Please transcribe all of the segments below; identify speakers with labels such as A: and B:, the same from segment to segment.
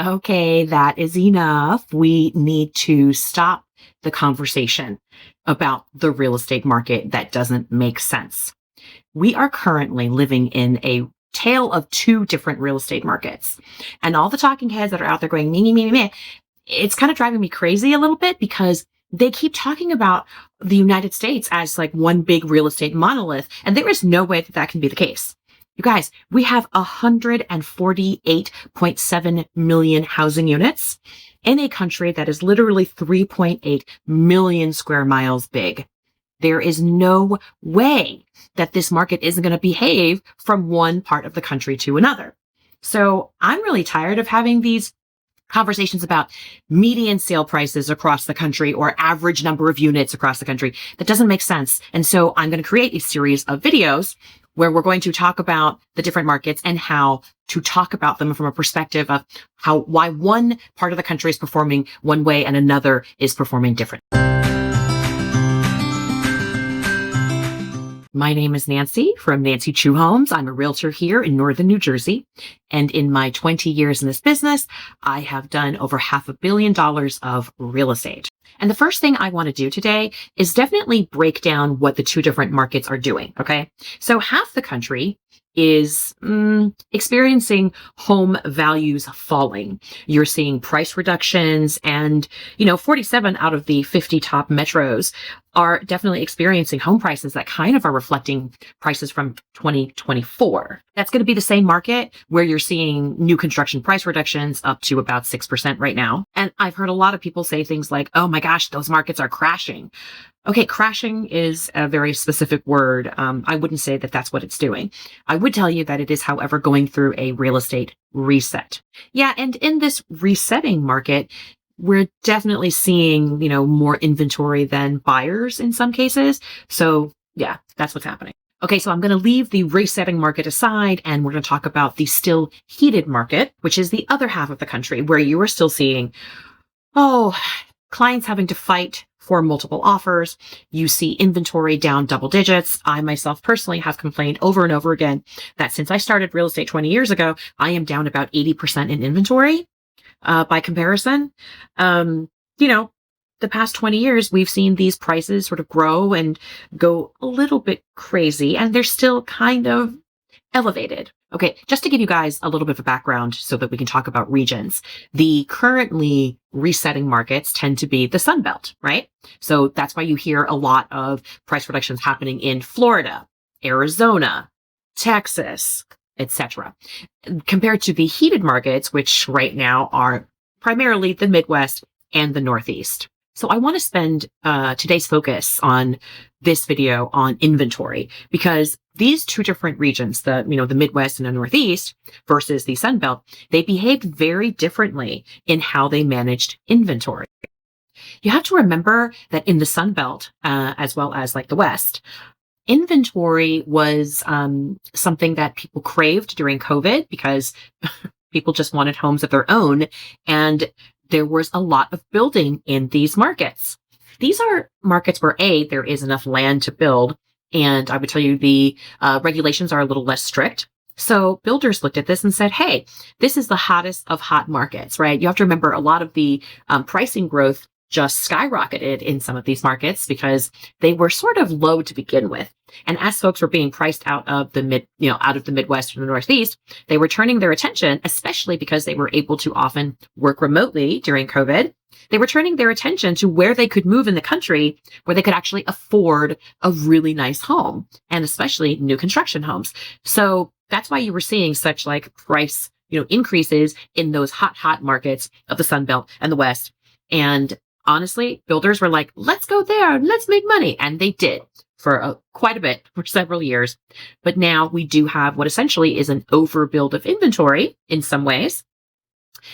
A: Okay, that is enough. We need to stop the conversation about the real estate market that doesn't make sense. We are currently living in a tale of two different real estate markets. And all the talking heads that are out there going, me, me, me, me, me, it's kind of driving me crazy a little bit because they keep talking about the United States as like one big real estate monolith. And there is no way that that can be the case. You guys, we have 148.7 million housing units in a country that is literally 3.8 million square miles big. There is no way that this market isn't going to behave from one part of the country to another. So I'm really tired of having these conversations about median sale prices across the country or average number of units across the country. That doesn't make sense. And so I'm going to create a series of videos where we're going to talk about the different markets and how to talk about them from a perspective of why one part of the country is performing one way and another is performing different. My name is Nancy from Nancy Chu Homes. I'm a realtor here in Northern New Jersey. And in my 20 years in this business, I have done over $500 million of real estate. And the first thing I want to do today is definitely break down what the two different markets are doing. Okay. So half the country is experiencing home values falling. You're seeing price reductions and, 47 out of the 50 top metros are definitely experiencing home prices that kind of are reflecting prices from 2024. That's going to be the same market where you're seeing new construction price reductions up to about 6% right now. And I've heard a lot of people say things like, oh my gosh, those markets are crashing. Okay, crashing is a very specific word. I wouldn't say that that's what it's doing. I would tell you that it is, however, going through a real estate reset. Yeah, and in this resetting market, we're definitely seeing, more inventory than buyers in some cases. So yeah, that's what's happening. Okay, so I'm going to leave the resetting market aside and we're going to talk about the still heated market, which is the other half of the country where you are still seeing, clients having to fight for multiple offers. You see inventory down double digits. I myself personally have complained over and over again that since I started real estate 20 years ago, I am down about 80% in inventory. By comparison, the past 20 years, we've seen these prices sort of grow and go a little bit crazy, and they're still kind of elevated. Okay, just to give you guys a little bit of a background so that we can talk about regions, the currently resetting markets tend to be the Sunbelt, right? So that's why you hear a lot of price reductions happening in Florida, Arizona, Texas, etc. Compared to the heated markets, which right now are primarily the Midwest and the Northeast. So I want to spend today's focus on this video on inventory because these two different regions, the Midwest and the Northeast versus the Sunbelt, they behaved very differently in how they managed inventory. You have to remember that in the Sunbelt, as well as like the West, inventory was something that people craved during COVID because people just wanted homes of their own. And there was a lot of building in these markets. These are markets where there is enough land to build. And I would tell you the regulations are a little less strict. So builders looked at this and said, hey, this is the hottest of hot markets, right? You have to remember a lot of the pricing growth just skyrocketed in some of these markets because they were sort of low to begin with. And as folks were being priced out of the Midwest and the Northeast, they were turning their attention, especially because they were able to often work remotely during COVID. They were turning their attention to where they could move in the country where they could actually afford a really nice home, and especially new construction homes. So that's why you were seeing such like price, increases in those hot markets of the Sunbelt and the West. And honestly, builders were like, let's go there, let's make money. And they did for quite a bit for several years. But now we do have what essentially is an overbuild of inventory in some ways.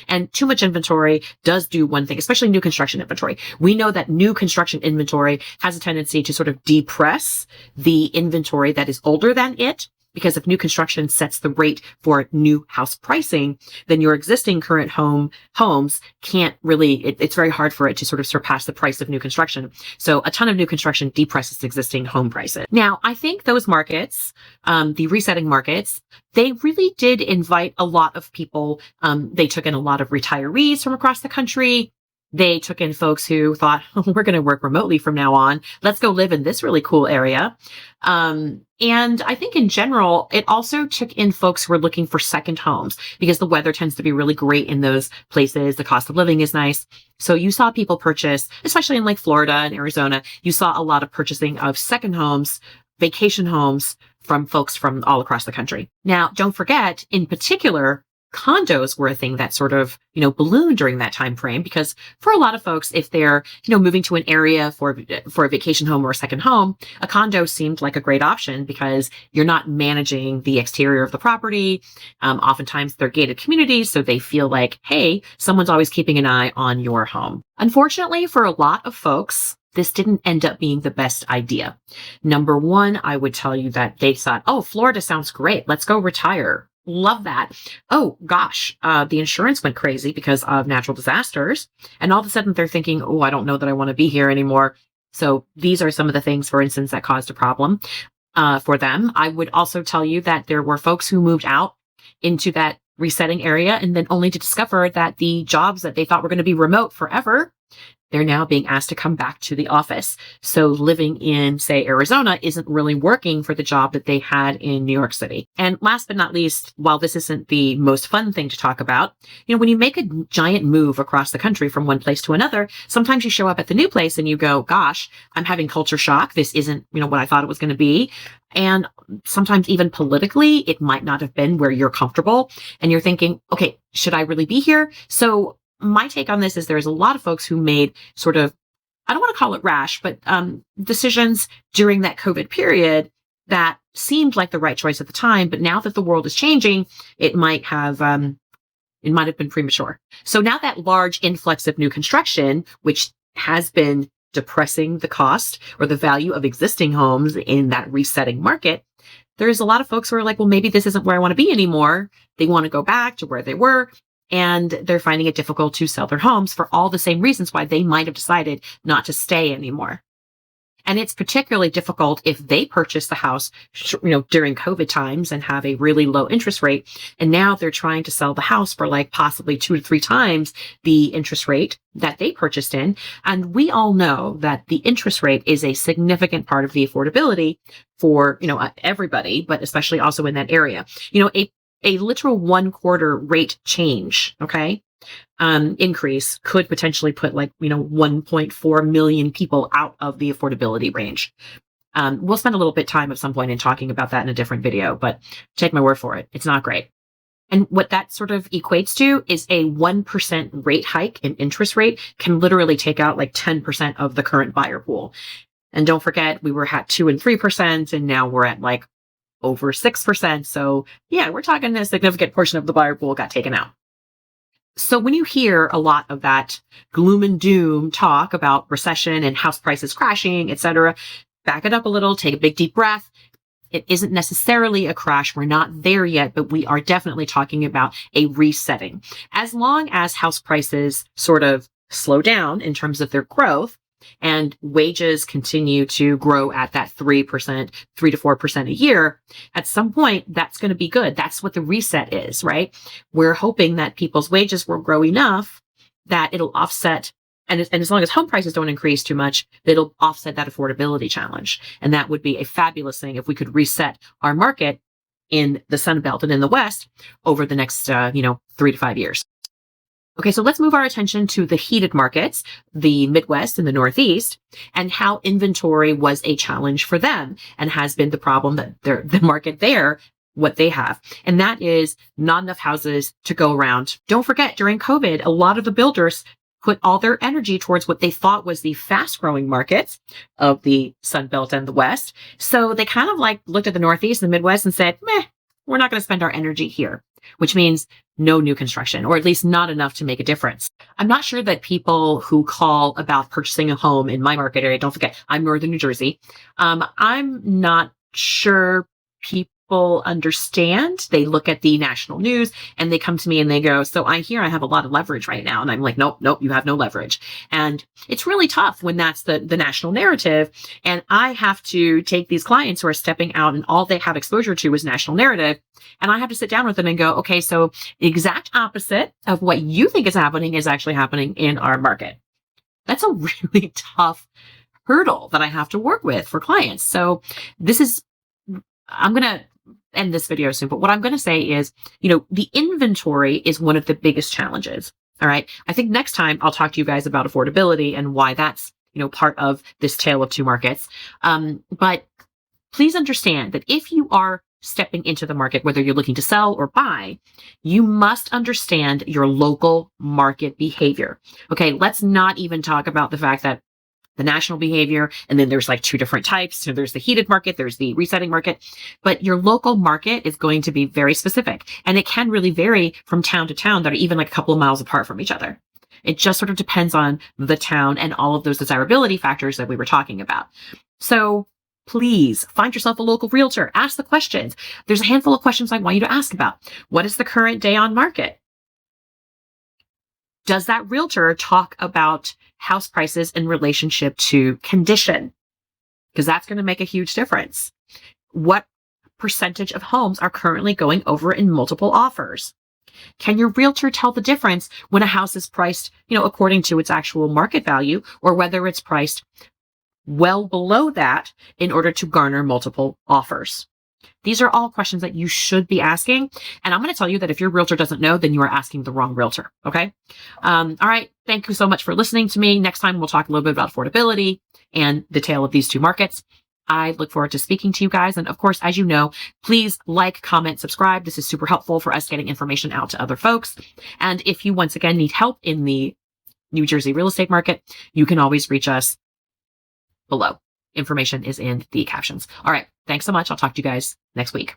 A: And too much inventory does do one thing, especially new construction inventory. We know that new construction inventory has a tendency to sort of depress the inventory that is older than it. because if new construction sets the rate for new house pricing, then your existing current homes can't really, it's very hard for it to sort of surpass the price of new construction. So a ton of new construction depresses existing home prices. Now, I think those markets, the resetting markets, they really did invite a lot of people. They took in a lot of retirees from across the country. They took in folks who thought, oh, we're going to work remotely from now on. Let's go live in this really cool area. And I think in general, it also took in folks who were looking for second homes because the weather tends to be really great in those places. The cost of living is nice. So you saw people purchase, especially in like Florida and Arizona, you saw a lot of purchasing of second homes, vacation homes from folks from all across the country. Now, don't forget, in particular, condos were a thing that sort of, ballooned during that time frame because for a lot of folks, if they're, moving to an area for a vacation home or a second home, a condo seemed like a great option because you're not managing the exterior of the property. Oftentimes they're gated communities, so they feel like, hey, someone's always keeping an eye on your home. Unfortunately, for a lot of folks, this didn't end up being the best idea. Number one, I would tell you that they thought, oh, Florida sounds great. Let's go retire. Love that. Oh gosh, the insurance went crazy because of natural disasters. And all of a sudden they're thinking, oh, I don't know that I want to be here anymore. So these are some of the things, for instance, that caused a problem for them. I would also tell you that there were folks who moved out into that resetting area and then only to discover that the jobs that they thought were going to be remote forever, they're now being asked to come back to the office. So living in, say, Arizona isn't really working for the job that they had in New York City. And last but not least, while this isn't the most fun thing to talk about, when you make a giant move across the country from one place to another, sometimes you show up at the new place and you go, gosh, I'm having culture shock. This isn't, what I thought it was going to be. And sometimes even politically, it might not have been where you're comfortable. And you're thinking, okay, should I really be here? So my take on this is there's a lot of folks who made sort of, I don't want to call it rash, but decisions during that COVID period that seemed like the right choice at the time. But now that the world is changing, it might have been premature. So now that large influx of new construction, which has been depressing the cost or the value of existing homes in that resetting market, there's a lot of folks who are like, well, maybe this isn't where I want to be anymore. They want to go back to where they were. And they're finding it difficult to sell their homes for all the same reasons why they might have decided not to stay anymore. And it's particularly difficult if they purchase the house, during COVID times and have a really low interest rate. And now they're trying to sell the house for like possibly 2 to 3 times the interest rate that they purchased in. And we all know that the interest rate is a significant part of the affordability for, everybody, but especially also in that area. A literal 1/4 rate change, increase could potentially put 1.4 million people out of the affordability range. We'll spend a little bit time at some point in talking about that in a different video, but take my word for it. It's not great. And what that sort of equates to is a 1% rate hike in interest rate can literally take out 10% of the current buyer pool. And don't forget, we were at 2 and 3%, and now we're at over 6%. So yeah, we're talking a significant portion of the buyer pool got taken out. So when you hear a lot of that gloom and doom talk about recession and house prices crashing, etc., back it up a little, take a big deep breath. It isn't necessarily a crash. We're not there yet, but we are definitely talking about a resetting. As long as house prices sort of slow down in terms of their growth, and wages continue to grow at that 3%, 3 to 4% a year, at some point, that's going to be good. That's what the reset is, right? We're hoping that people's wages will grow enough that it'll offset, and as long as home prices don't increase too much, it'll offset that affordability challenge. And that would be a fabulous thing if we could reset our market in the Sunbelt and in the West over the next, 3 to 5 years. Okay, so let's move our attention to the heated markets, the Midwest and the Northeast, and how inventory was a challenge for them and has been the problem that the market there, what they have. And that is not enough houses to go around. Don't forget, during COVID, a lot of the builders put all their energy towards what they thought was the fast growing markets of the Sunbelt and the West. So they kind of looked at the Northeast and the Midwest and said, meh, we're not going to spend our energy here, which means no new construction, or at least not enough to make a difference. I'm not sure that people who call about purchasing a home in my market area, don't forget, I'm Northern New Jersey. I'm not sure people understand. They look at the national news and they come to me and they go, so I hear I have a lot of leverage right now. And I'm like, nope, you have no leverage. And it's really tough when that's the national narrative. And I have to take these clients who are stepping out and all they have exposure to is national narrative. And I have to sit down with them and go, okay, so the exact opposite of what you think is happening is actually happening in our market. That's a really tough hurdle that I have to work with for clients. So I'm going to end this video soon, but what I'm going to say is, the inventory is one of the biggest challenges. All right. I think next time I'll talk to you guys about affordability and why that's, part of this tale of two markets. But please understand that if you are stepping into the market, whether you're looking to sell or buy, you must understand your local market behavior. Okay. Let's not even talk about the fact that the national behavior, and then there's like two different types. So there's the heated market, there's the resetting market, but your local market is going to be very specific, and it can really vary from town to town that are even like a couple of miles apart from each other. It just sort of depends on the town and all of those desirability factors that we were talking about. So please find yourself a local realtor, ask the questions. There's a handful of questions I want you to ask about. What is the current day on market? Does that realtor talk about house prices in relationship to condition? Because that's going to make a huge difference. What percentage of homes are currently going over in multiple offers? Can your realtor tell the difference when a house is priced, according to its actual market value, or whether it's priced well below that in order to garner multiple offers? These are all questions that you should be asking. And I'm going to tell you that if your realtor doesn't know, then you are asking the wrong realtor. Okay. All right. Thank you so much for listening to me. Next time, we'll talk a little bit about affordability and the tale of these two markets. I look forward to speaking to you guys. And of course, as you know, please like, comment, subscribe. This is super helpful for us getting information out to other folks. And if you once again need help in the New Jersey real estate market, you can always reach us below. Information is in the captions. All right. Thanks so much. I'll talk to you guys next week.